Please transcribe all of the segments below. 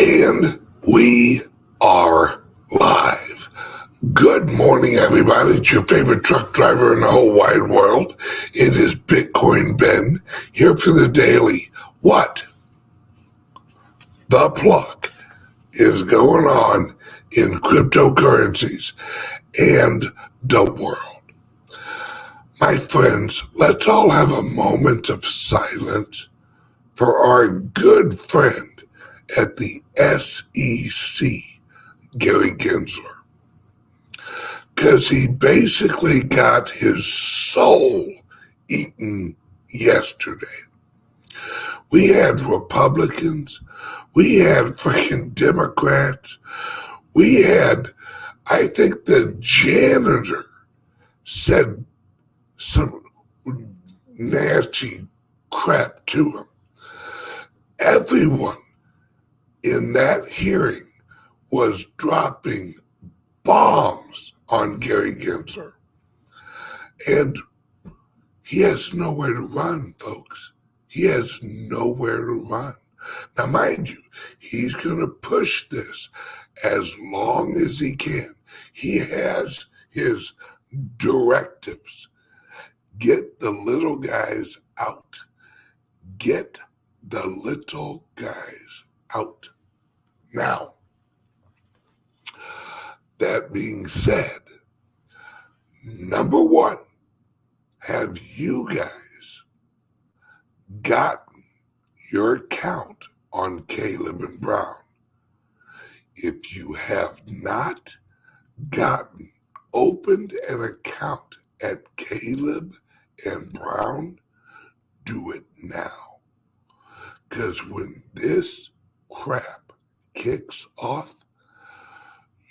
And we are live. Good morning, everybody. It's your favorite truck driver in the whole wide world. It is Bitcoin Ben here for the daily. What the pluck is going on in cryptocurrencies and the world? My friends, let's all have a moment of silence for our good friend at the SEC, Gary Gensler, because he basically got his soul eaten yesterday. We had Republicans, we had freaking Democrats, we had, I think the janitor said some nasty crap to him. Everyone in that hearing was dropping bombs on Gary Gensler. And he has nowhere to run, folks. He has nowhere to run. Now, mind you, he's going to push this as long as he can. He has his directives. Get the little guys out. Get the little guys out. Now, that being said, number one, have you guys gotten your account on Caleb and Brown? If you have not opened an account at Caleb and Brown, do it now. Because when this crap kicks off,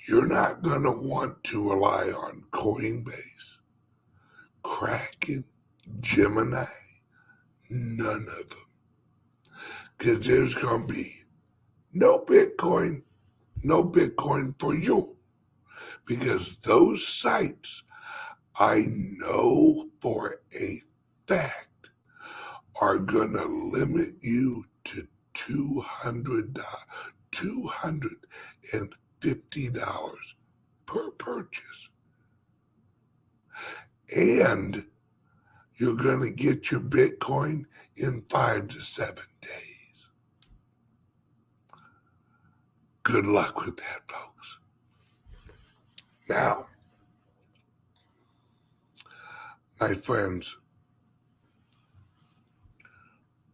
you're not going to want to rely on Coinbase, Kraken, Gemini, none of them. Because there's going to be no Bitcoin for you. Because those sites, I know for a fact, are going to limit you to $250 per purchase. And you're going to get your Bitcoin in 5 to 7 days. Good luck with that, folks. Now, my friends,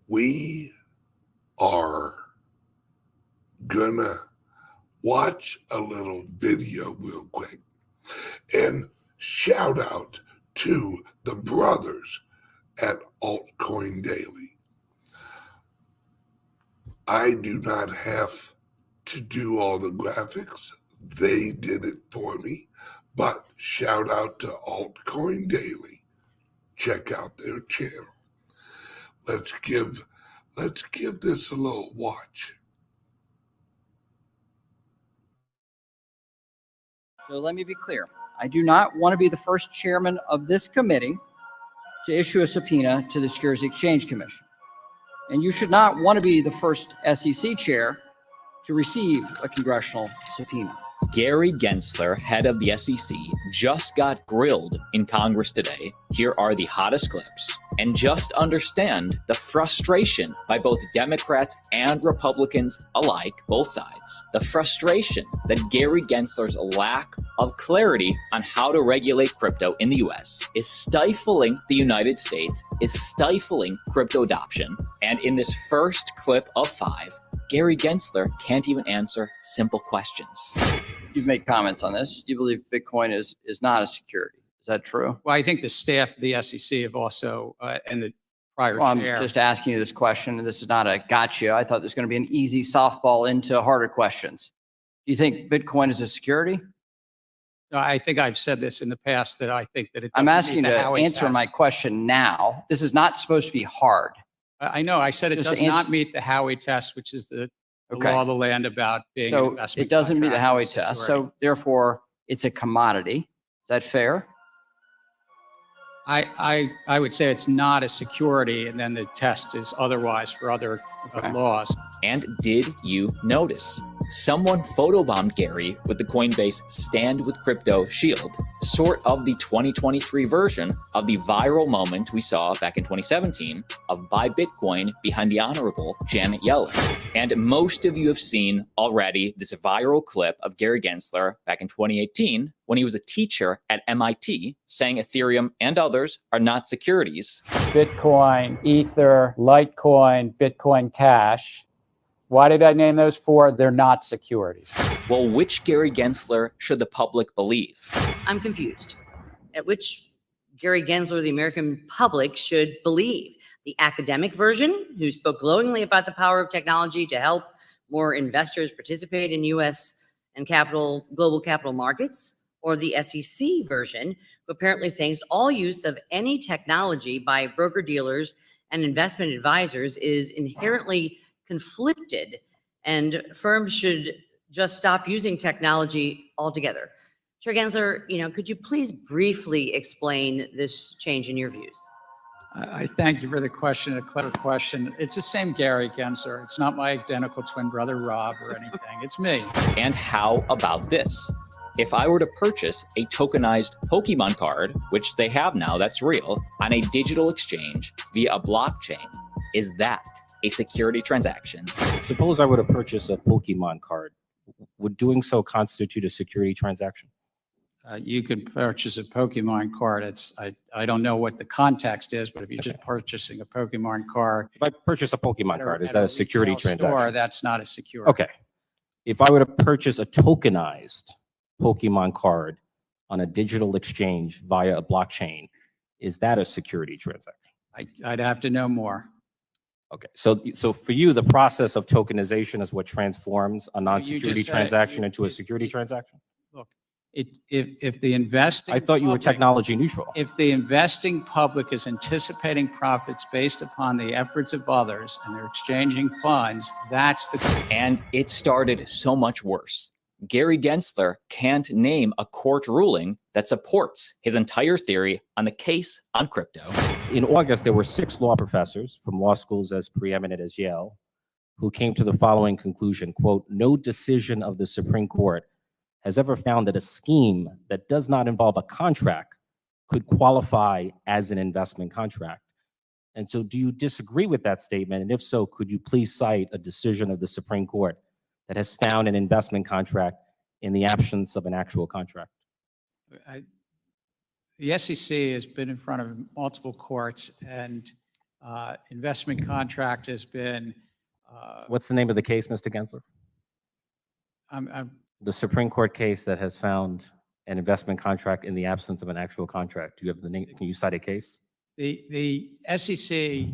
we are gonna watch a little video real quick and shout out to the brothers at Altcoin Daily. I do not have to do all the graphics. They did it for me. But shout out to Altcoin Daily. Check out their channel. Let's give this a little watch. So let me be clear. I do not want to be the first chairman of this committee to issue a subpoena to the Securities Exchange Commission. And you should not want to be the first SEC chair to receive a congressional subpoena. Gary Gensler, head of the SEC, just got grilled in Congress today. Here are the hottest clips. And just understand the frustration by both Democrats and Republicans alike, both sides. The frustration that Gary Gensler's lack of clarity on how to regulate crypto in the US is stifling the United States, is stifling crypto adoption. And in this first clip of 5, Gary Gensler can't even answer simple questions. You've made comments on this. You believe Bitcoin is not a security. Is that true? Well, I think the staff of the SEC have also, and the prior chair. I'm just asking you this question, and this is not a gotcha. I thought there's going to be an easy softball into harder questions. Do you think Bitcoin is a security? I think I've said this in the past that I think that it I'm doesn't asking you meet the to Howey answer test. my question now. This is not supposed to be hard. I know. I said it Just does not meet the Howey test, which is the law of the land about being an So investment it doesn't meet the contract Howey or test. security. So therefore, it's a commodity. Is that fair? I would say it's not a security, and then the test is otherwise for other Okay. laws. And did you notice? Someone photobombed Gary with the Coinbase Stand with Crypto shield, sort of the 2023 version of the viral moment we saw back in 2017 of Buy Bitcoin behind the Honorable Janet Yellen. And most of you have seen already this viral clip of Gary Gensler back in 2018 when he was a teacher at MIT saying Ethereum and others are not securities. Bitcoin, Ether, Litecoin, Bitcoin Cash. Why did I name those four? They're not securities. Well, which Gary Gensler should the public believe? I'm confused. At which Gary Gensler, the American public, should believe? The academic version, who spoke glowingly about the power of technology to help more investors participate in U.S. and global capital markets? Or the SEC version, who apparently thinks all use of any technology by broker-dealers and investment advisors is inherently conflicted, and firms should just stop using technology altogether. Chair Gensler, could you please briefly explain this change in your views? I thank you for the question, a clever question. It's the same Gary Gensler. It's not my identical twin brother, Rob, or anything. It's me. And how about this? If I were to purchase a tokenized Pokemon card, which they have now, that's real, on a digital exchange via a blockchain, is that a security transaction? Suppose I were to purchase a Pokemon card. Would doing so constitute a security transaction? You could purchase a Pokemon card. I don't know what the context is, but if you're just purchasing a Pokemon card. If I purchase a Pokemon card, is that a security transaction? Store, that's not a security. Okay. If I were to purchase a tokenized Pokemon card on a digital exchange via a blockchain, is that a security transaction? I'd have to know more. Okay, so for you, the process of tokenization is what transforms a non-security transaction into a security transaction? Look, if the investing I thought you were public- technology neutral. If the investing public is anticipating profits based upon the efforts of others and they're exchanging funds, that's the. And it started so much worse. Gary Gensler can't name a court ruling that supports his entire theory on the case on crypto. In August, there were 6 law professors from law schools as preeminent as Yale who came to the following conclusion, quote, "No decision of the Supreme Court has ever found that a scheme that does not involve a contract could qualify as an investment contract." And so do you disagree with that statement? And if so, could you please cite a decision of the Supreme Court that has found an investment contract in the absence of an actual contract? The SEC has been in front of multiple courts, and investment contract has been. What's the name of the case, Mr. Gensler? The Supreme Court case that has found an investment contract in the absence of an actual contract. Do you have the name? Can you cite a case? The SEC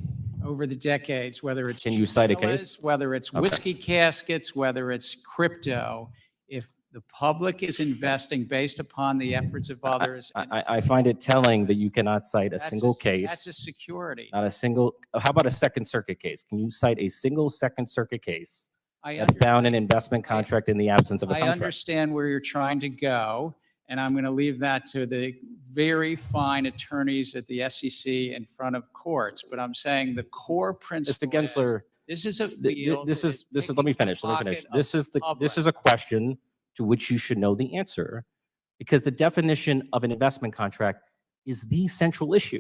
over the decades, whether it's Can you cite a chinchillas, case? whether it's whiskey caskets, whether it's crypto, if the public is investing based upon the efforts of others. I find it telling that you cannot cite a single case. That's a security. Not a single. How about a Second Circuit case? Can you cite a single Second Circuit case I that found an investment contract in the absence of a contract? understand where you're trying to go, and I'm going to leave that to the very fine attorneys at the SEC in front of courts. But I'm saying the core principle. Mr. Gensler, this is a field. this is. Let me finish. This is a question to which you should know the answer, because the definition of an investment contract is the central issue.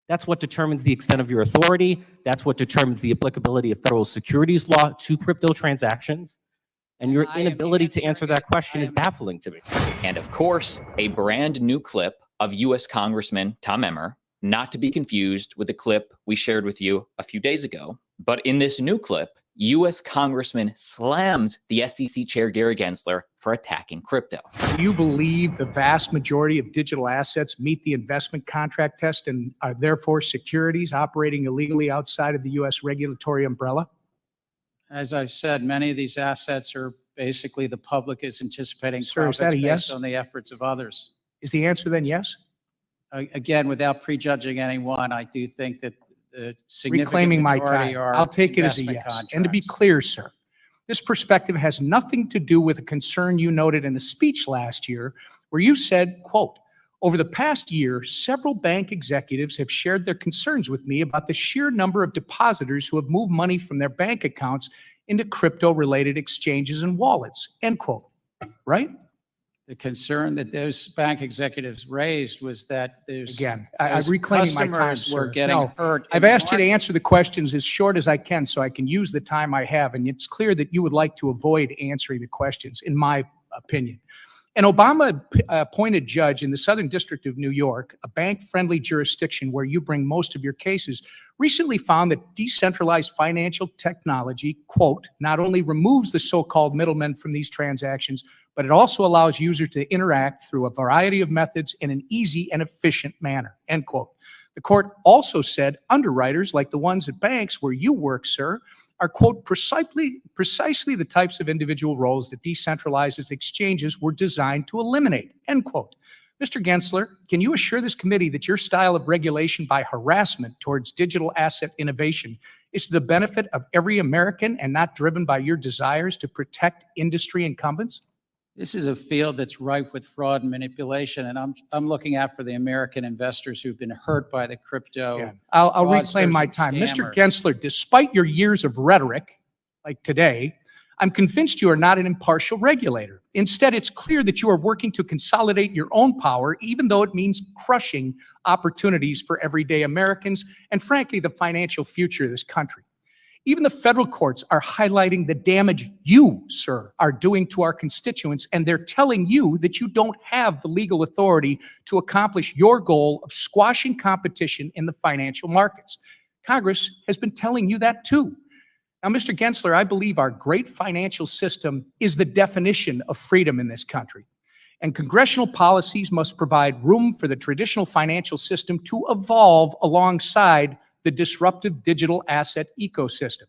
That's what determines the extent of your authority. That's what determines the applicability of federal securities law to crypto transactions. And your inability to answer that question is baffling to me. And of course, a brand new clip of U.S. Congressman Tom Emmer, not to be confused with the clip we shared with you a few days ago. But in this new clip, U.S. Congressman slams the SEC Chair Gary Gensler for attacking crypto. Do you believe the vast majority of digital assets meet the investment contract test and are therefore securities operating illegally outside of the U.S. regulatory umbrella? As I've said, many of these assets are basically the public is anticipating Sir, is that profits a yes? based on the efforts of others. Is the answer then yes? Again, without prejudging anyone, I do think that the significant Reclaiming my majority time. are I'll take it as a investment yes. And to be contracts. clear, sir, this perspective has nothing to do with a concern you noted in a speech last year where you said, quote, Over the past year, several bank executives have shared their concerns with me about the sheer number of depositors who have moved money from their bank accounts into crypto-related exchanges and wallets, end quote. Right? The concern that those bank executives raised was that Again, I'm those reclaiming my time, customers were sir. getting No, hurt. in I've the asked you to market. answer the questions as short as I can so I can use the time I have. And it's clear that you would like to avoid answering the questions, in my opinion. An Obama-appointed judge in the Southern District of New York, a bank-friendly jurisdiction where you bring most of your cases, recently found that decentralized financial technology, quote, not only removes the so-called middlemen from these transactions, but it also allows users to interact through a variety of methods in an easy and efficient manner, end quote. The court also said underwriters like the ones at banks where you work, sir, are, quote, precisely the types of individual roles that decentralized exchanges were designed to eliminate, end quote. Mr. Gensler, can you assure this committee that your style of regulation by harassment towards digital asset innovation is to the benefit of every American and not driven by your desires to protect industry incumbents? This is a field that's rife with fraud and manipulation, and I'm looking out for the American investors who've been hurt by the crypto. Yeah. I'll reclaim fraudsters my and time. Mr. scammers. Gensler, despite your years of rhetoric, like today, I'm convinced you are not an impartial regulator. Instead, it's clear that you are working to consolidate your own power, even though it means crushing opportunities for everyday Americans and, frankly, the financial future of this country. Even the federal courts are highlighting the damage you, sir, are doing to our constituents, and they're telling you that you don't have the legal authority to accomplish your goal of squashing competition in the financial markets. Congress has been telling you that too. Now, Mr. Gensler, I believe our great financial system is the definition of freedom in this country. And congressional policies must provide room for the traditional financial system to evolve alongside the disruptive digital asset ecosystem.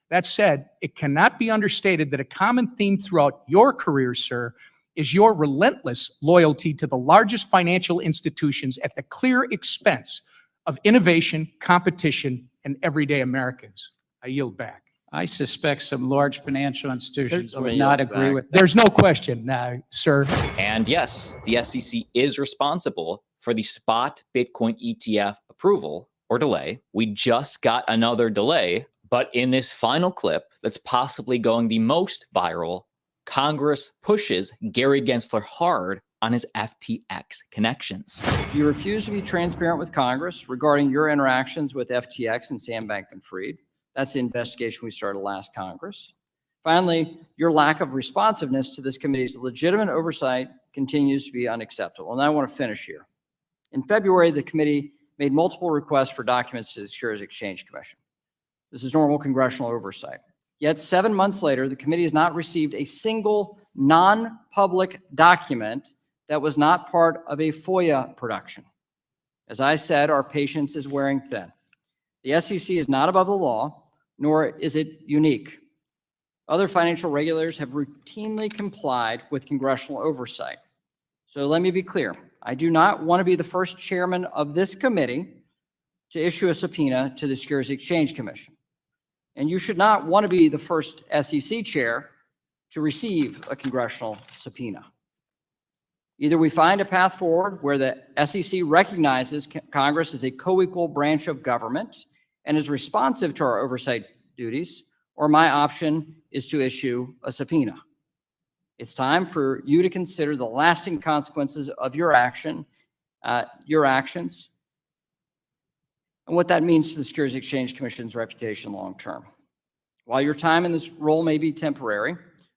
That said, it cannot be understated that a common theme throughout your career, sir, is your relentless loyalty to the largest financial institutions at the clear expense of innovation, competition, and everyday Americans. I yield back. I suspect some large financial institutions Somebody would not yells agree back. with that. There's no question, sir. And yes, the SEC is responsible for the spot Bitcoin ETF approval or delay. We just got another delay, but in this final clip that's possibly going the most viral, Congress pushes Gary Gensler hard on his FTX connections. You refuse to be transparent with Congress regarding your interactions with FTX and Sam Bankman-Fried. That's the investigation we started last Congress. Finally, your lack of responsiveness to this committee's legitimate oversight continues to be unacceptable. And I want to finish here. In February, the committee made multiple requests for documents to the Securities Exchange Commission. This is normal congressional oversight. Yet 7 months later, the committee has not received a single non-public document that was not part of a FOIA production. As I said, our patience is wearing thin. The SEC is not above the law, nor is it unique. Other financial regulators have routinely complied with congressional oversight. So let me be clear. I do not want to be the first chairman of this committee to issue a subpoena to the Securities Exchange Commission. And you should not want to be the first SEC chair to receive a congressional subpoena. Either we find a path forward where the SEC recognizes Congress as a co-equal branch of government and is responsive to our oversight duties, or my option is to issue a subpoena. It's time for you to consider the lasting consequences of your actions, and what that means to the Securities Exchange Commission's reputation long-term. While your time in this role may be temporary,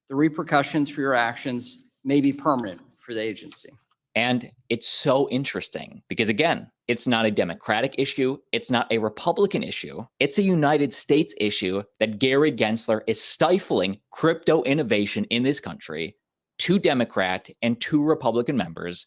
the repercussions for your actions may be permanent for the agency. And it's so interesting because, again, it's not a Democratic issue. It's not a Republican issue. It's a United States issue that Gary Gensler is stifling crypto innovation in this country. 2 Democrat and 2 Republican members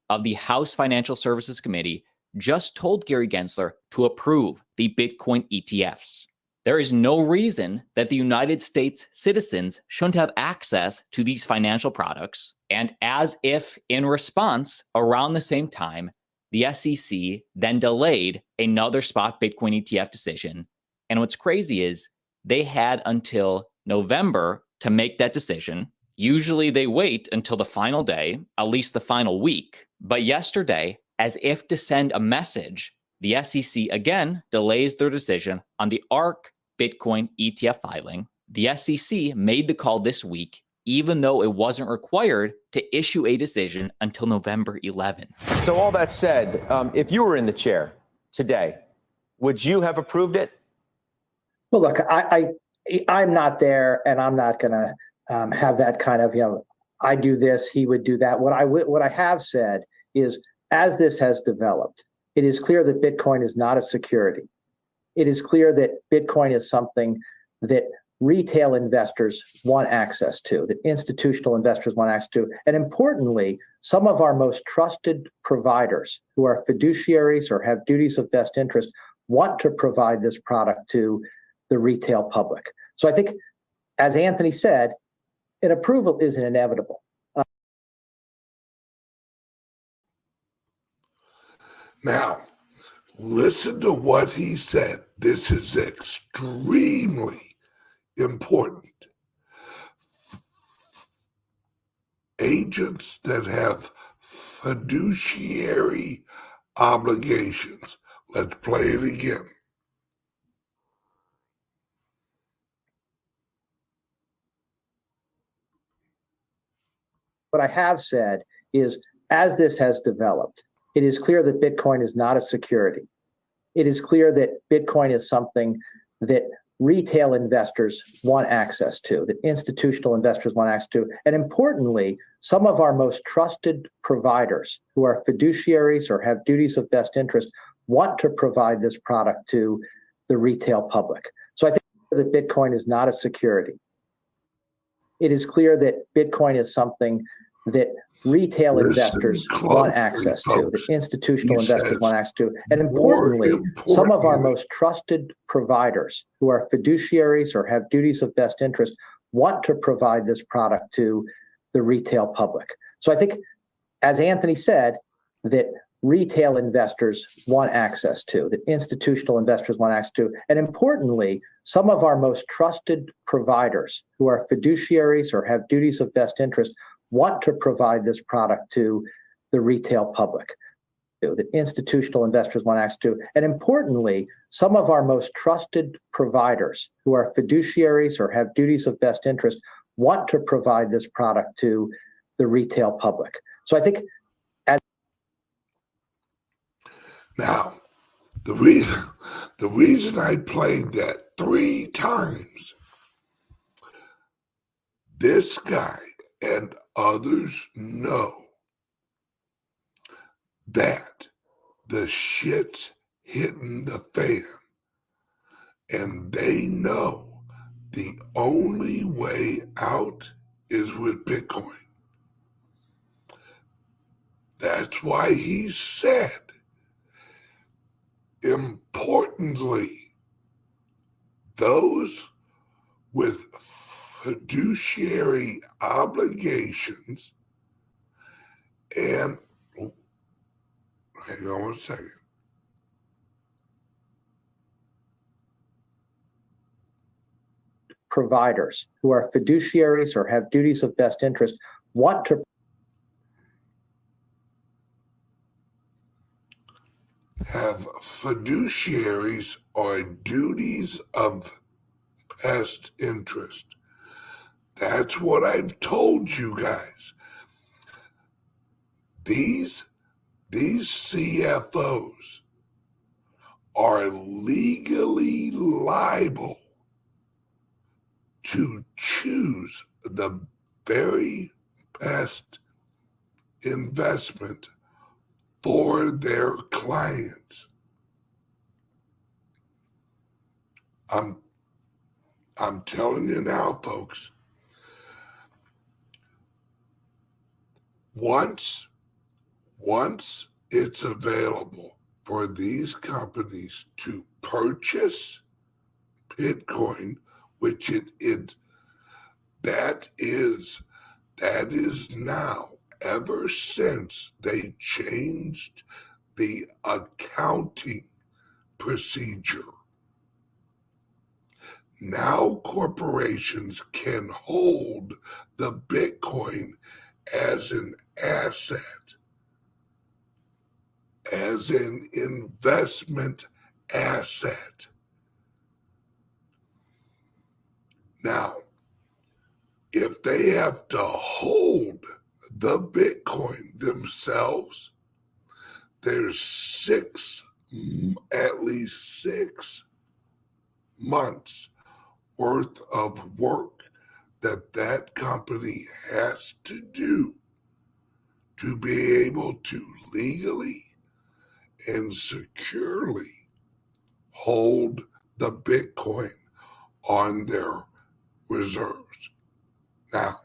of the House Financial Services Committee just told Gary Gensler to approve the Bitcoin ETFs. There is no reason that the United States citizens shouldn't have access to these financial products. And as if in response, around the same time, the SEC then delayed another spot Bitcoin ETF decision. And what's crazy is they had until November to make that decision. Usually they wait until the final day, at least the final week. But yesterday, As if to send a message, the SEC again delays their decision on the ARC Bitcoin ETF filing. The SEC made the call this week, even though it wasn't required to issue a decision until November 11. So all that said, if you were in the chair today, would you have approved it? Well, look, I'm not there, and I'm not going to have that kind of, I do this, he would do that. What I have said is, as this has developed, it is clear that Bitcoin is not a security. It is clear that Bitcoin is something that retail investors want access to, that institutional investors want access to. And importantly, some of our most trusted providers who are fiduciaries or have duties of best interest want to provide this product to the retail public. So I think, as Anthony said, an approval isn't inevitable. Now, listen to what he said. This is extremely important. Agents that have fiduciary obligations. Let's play it again. What I have said is, as this has developed, it is clear that Bitcoin is not a security. It is clear that Bitcoin is something that retail investors want access to, that institutional investors want access to. And importantly, some of our most trusted providers who are fiduciaries or have duties of best interest want to provide this product to the retail public. So I think that Bitcoin is not a security. It is clear that Bitcoin is something that retail investors want access to, that institutional investors want access to. And importantly, some of our most trusted providers who are fiduciaries or have duties of best interest want to provide this product to the retail public. So I think, as Anthony said, that retail investors want access to, that institutional investors want access to. And importantly, some of our most trusted providers who are fiduciaries or have duties of best interest want to provide this product to the retail public, that institutional investors want access to. And importantly, some of our most trusted providers who are fiduciaries or have duties of best interest want to provide this product to the retail public. So I think, now, the reason I played that 3 times, this guy and others know that the shit's hitting the fan, and they know the only way out is with Bitcoin. That's why he said, importantly, those with fiduciary obligations and, hang on one second. providers who are fiduciaries or have duties of best interest want to have fiduciaries or duties of best interest. That's what I've told you guys. These CFOs are legally liable to choose the very best investment for their clients. I'm telling you now, folks, once it's available for these companies to purchase Bitcoin, which that is now, ever since they changed the accounting procedure. Now corporations can hold the Bitcoin as an asset. as an investment asset. Now, if they have to hold the Bitcoin themselves, there's at least 6 months worth of work that company has to do to be able to legally and securely hold the Bitcoin on their reserves. Now,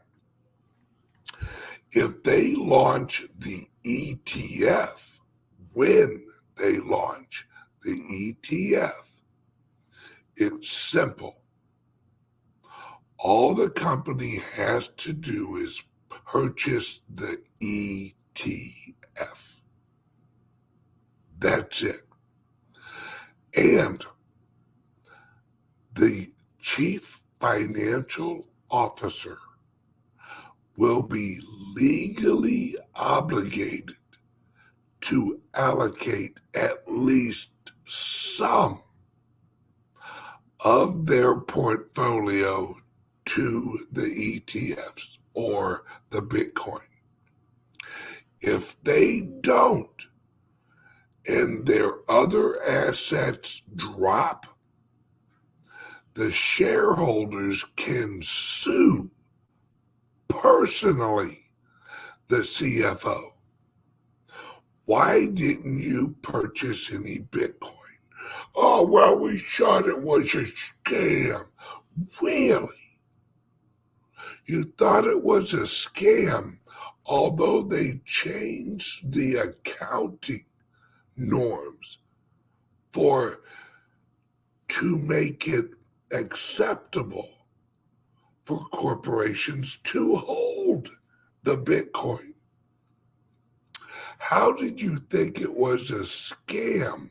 if they launch the ETF, when they launch the ETF, it's simple. All the company has to do is purchase the ETF. That's it. And the chief financial officer will be legally obligated to allocate at least some of their portfolio to the ETFs or the Bitcoin. If they don't, and their other assets drop, the shareholders can sue personally the CFO. Why didn't you purchase any Bitcoin? Oh, well, we thought it was a scam. Really? You thought it was a scam, although they changed the accounting norms to make it acceptable for corporations to hold the Bitcoin. How did you think it was a scam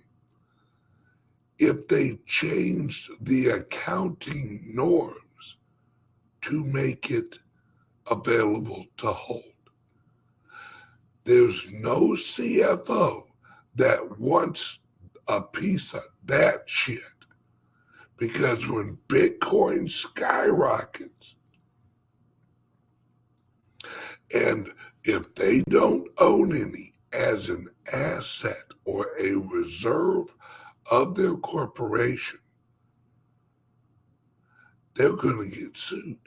if they changed the accounting norms to make it available to hold? There's no CFO that wants a piece of that shit, because when Bitcoin skyrockets, and if they don't own any as an asset or a reserve of their corporation, they're going to get sued.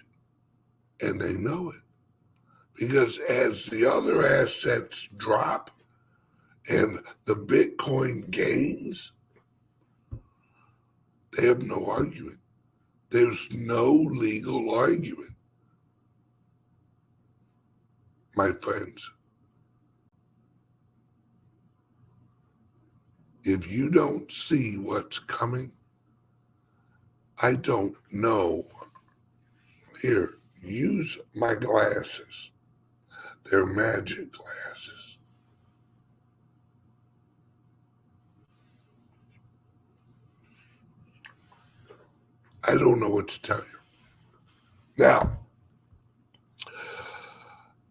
And they know it. Because as the other assets drop and the Bitcoin gains, they have no argument. There's no legal argument, my friends. If you don't see what's coming, I don't know. Here, use my glasses. They're magic glasses. I don't know what to tell you. Now,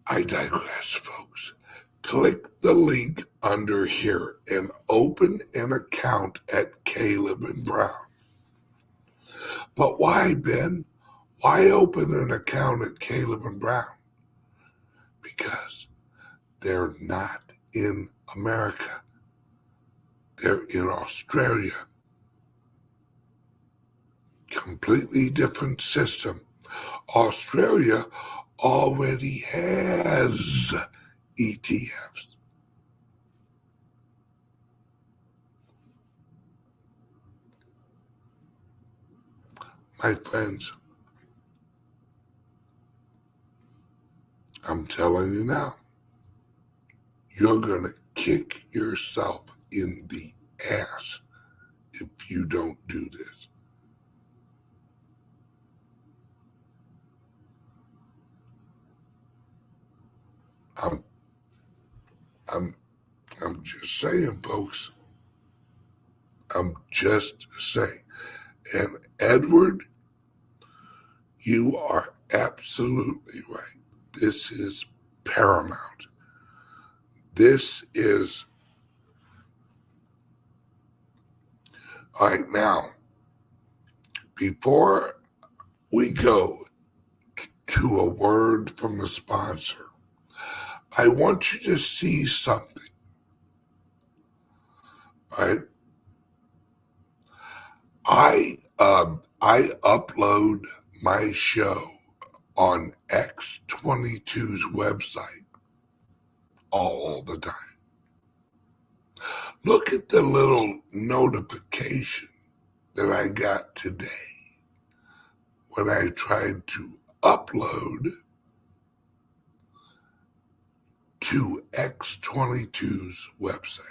I digress, folks. Click the link under here and open an account at Caleb and Brown. But why, Ben? Why open an account at Caleb and Brown? Because they're not in America. They're in Australia. Completely different system. Australia already has ETFs. My friends, I'm telling you now, you're going to kick yourself in the ass if you don't do this. I'm just saying, folks. I'm just saying. And Edward, you are absolutely right. This is paramount. This is All right, now, before we go to a word from the sponsor, I want you to see something. All right? I upload my show on X22's website all the time. Look at the little notification that I got today when I tried to upload to X22's website.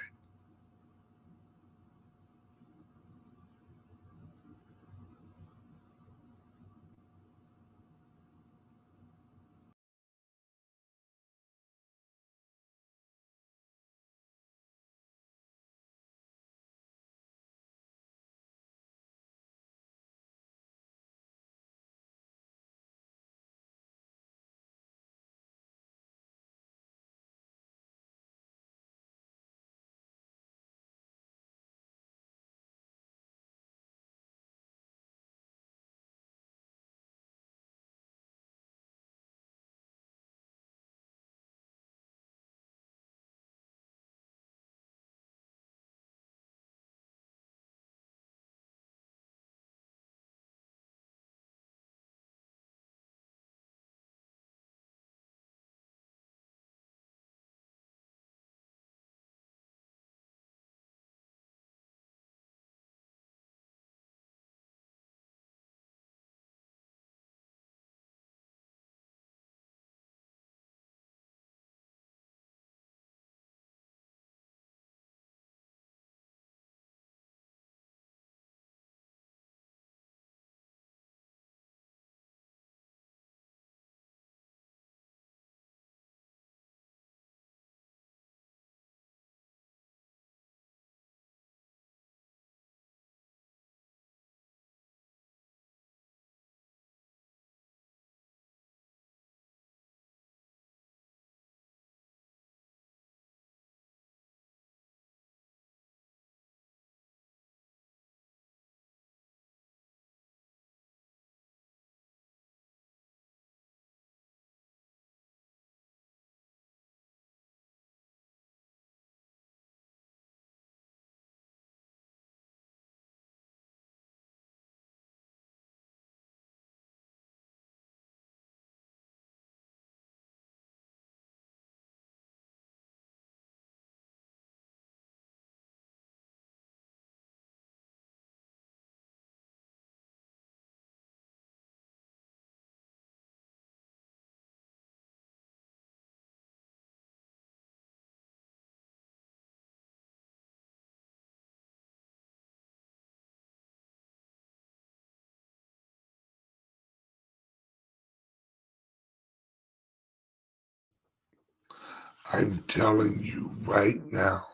I'm telling you right now,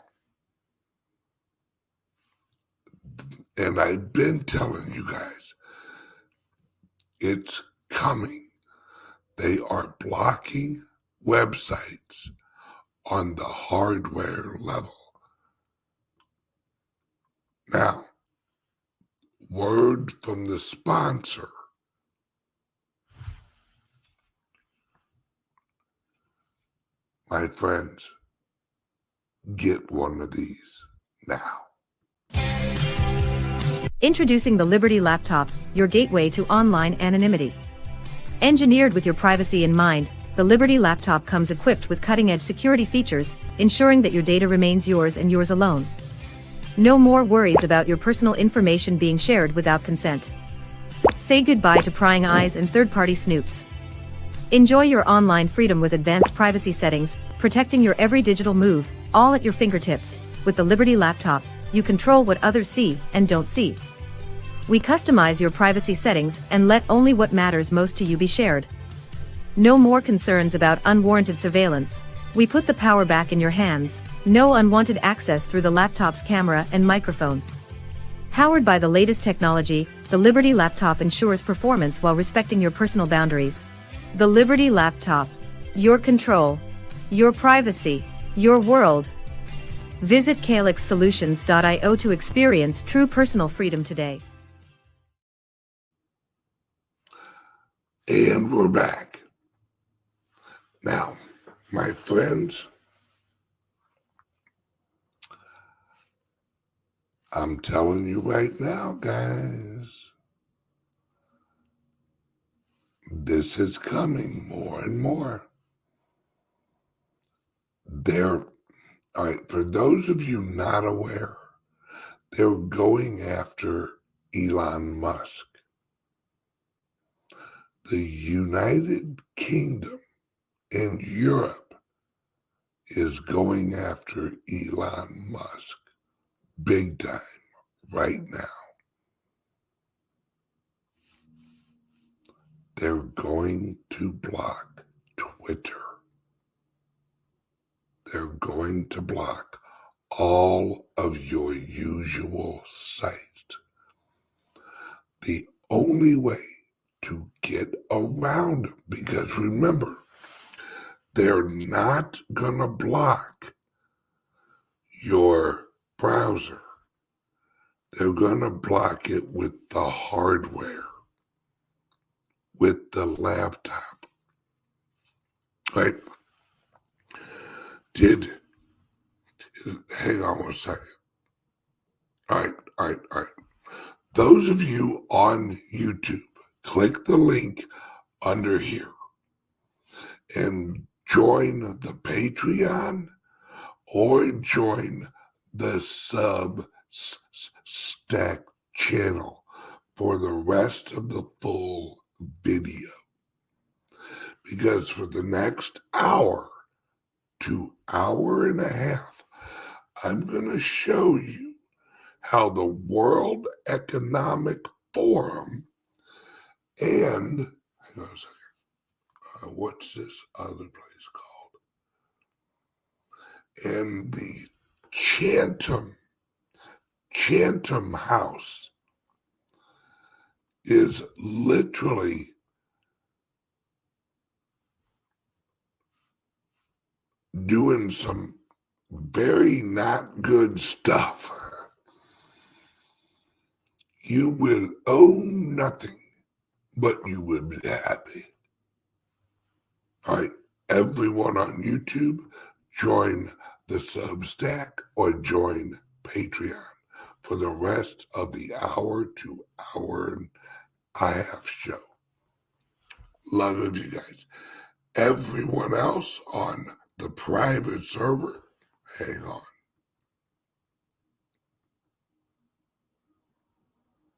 and I've been telling you guys, it's coming. They are blocking websites on the hardware level. Now, word from the sponsor. My friends, get one of these now. Introducing the Liberty Laptop, your gateway to online anonymity. Engineered with your privacy in mind, the Liberty Laptop comes equipped with cutting-edge security features, ensuring that your data remains yours and yours alone. No more worries about your personal information being shared without consent. Say goodbye to prying eyes and third-party snoops. Enjoy your online freedom with advanced privacy settings, protecting your every digital move, all at your fingertips. With the Liberty Laptop, you control what others see and don't see. We customize your privacy settings and let only what matters most to you be shared. No more concerns about unwarranted surveillance. We put the power back in your hands. No unwanted access through the laptop's camera and microphone. Powered by the latest technology, the Liberty Laptop ensures performance while respecting your personal boundaries. The Liberty Laptop. Your control. Your privacy. Your world. Visit calixsolutions.io to experience true personal freedom today. And we're back. Now, my friends, I'm telling you right now, guys, this is coming more and more. All right, for those of you not aware, they're going after Elon Musk. The United Kingdom and Europe is going after Elon Musk big time right now. They're going to block Twitter. They're going to block all of your usual sites. The only way to get around them, because remember, they're not going to block your browser. They're going to block it with the hardware, with the laptop. Right? Hang on one second. All right. Those of you on YouTube, click the link under here and join the Patreon or join the SUBSTACK channel for the rest of the full video. Because for the next hour to hour and a half, I'm going to show you how the World Economic Forum and, hang on a second, what's this other place called? And the Chatham House is literally doing some very not good stuff. You will own nothing, but you will be happy. All right, everyone on YouTube, join the Substack or join Patreon for the rest of the hour to hour and a half show. Love of you guys. Everyone else on the private server, hang on.